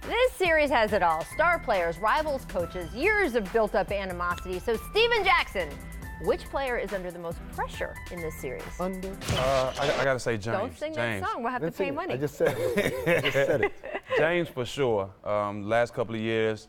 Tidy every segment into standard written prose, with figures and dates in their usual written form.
This series has it all. Star players, rivals, coaches, years of built-up animosity. So, Steven Jackson, which player is under the most pressure in this series? I got to say James. Don't sing James. that song. We'll have to pay money. I just said it. James for sure. Last couple of years,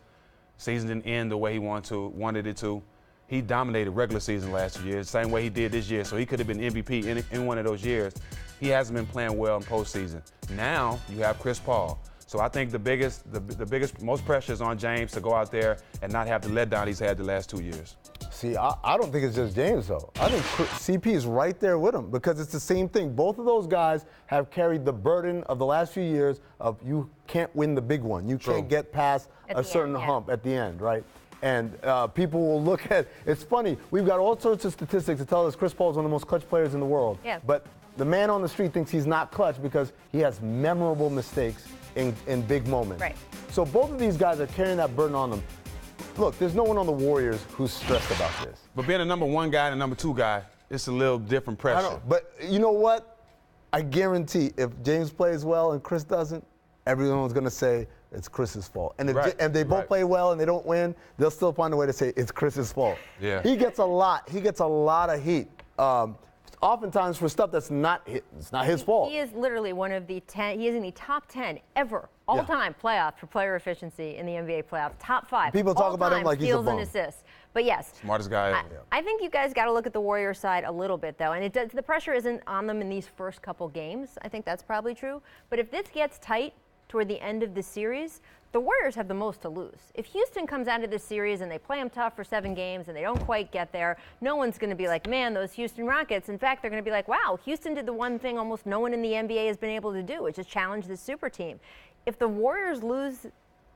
season didn't end the way he wanted it to. He dominated regular season last year, the same way he did this year. So he could have been MVP in one of those years. He hasn't been playing well in postseason. Now you have Chris Paul. So I think the biggest, most pressure is on James to go out there and not have the letdown he's had the last 2 years. See, I don't think it's just James, though. I think CP is right there with him because it's the same thing. Both of those guys have carried the burden of the last few years of you can't win the big one. You can't get past a certain hump at the end, right? And people will look at, it's funny, we've got all sorts of statistics to tell us Chris Paul is one of the most clutch players in the world. Yeah. But the man on the street thinks he's not clutch because he has memorable mistakes in big moments. Right. So both of these guys are carrying that burden on them. Look, there's no one on the Warriors who's stressed about this. But being a number one guy and a number two guy, it's a little different pressure. I know, but you know what? I guarantee if James plays well and Chris doesn't, everyone's going to say it's Chris's fault. And if they both play well and they don't win, they'll still find a way to say it's Chris's fault. Yeah. He gets a lot of heat. Oftentimes for stuff that's not his fault. He is literally one of the 10. He is in the top 10 ever, all-time playoff for player efficiency in the NBA playoffs. Top 5. People talk about him like he's a steals bum. and assists. But yes, smartest guy ever. I think you guys got to look at the Warriors side a little bit, though, and the pressure isn't on them in these first couple games. I think that's probably true. But if this gets tight toward the end of the series, the Warriors have the most to lose. If Houston comes out of this series and they play them tough for 7 games and they don't quite get there, no one's going to be like, man, those Houston Rockets. In fact, they're going to be like, wow, Houston did the one thing almost no one in the NBA has been able to do, which is challenge this super team. If the Warriors lose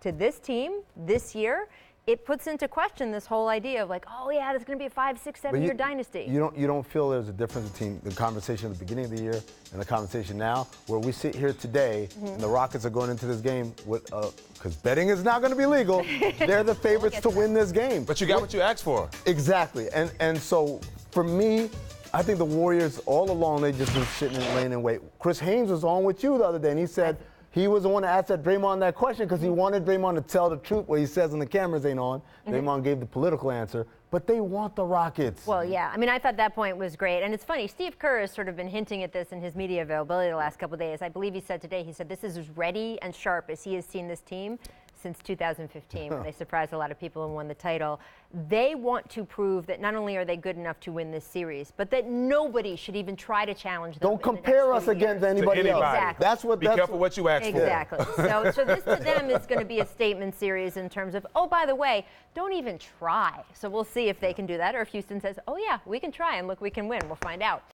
to this team this year, it puts into question this whole idea of like, oh yeah, there's going to be a 5, 6, 7-year dynasty. You don't feel there's a difference between the conversation at the beginning of the year and the conversation now, where we sit here today and the Rockets are going into this game with, because betting is not going to be legal, they're the favorites to win this game. But you got what you asked for. Exactly, and so for me, I think the Warriors all along they just been sitting and laying in wait. Chris Haynes was on with you the other day, and he said. He was the one that asked Draymond that question because he wanted Draymond to tell the truth what he says when the cameras ain't on. Draymond gave the political answer, but they want the Rockets. Well, yeah. I mean, I thought that point was great. And it's funny, Steve Kerr has sort of been hinting at this in his media availability the last couple of days. I believe he said today, he said this is as ready and sharp as he has seen this team since 2015 when they surprised a lot of people and won the title. They want to prove that not only are they good enough to win this series, but that nobody should even try to challenge them. Don't compare us against anybody else. Exactly. That's what. Be careful what you ask for. Exactly. So this to them is going to be a statement series in terms of, oh, by the way, don't even try. So we'll see if they can do that, or if Houston says, oh yeah, we can try and look, we can win. We'll find out.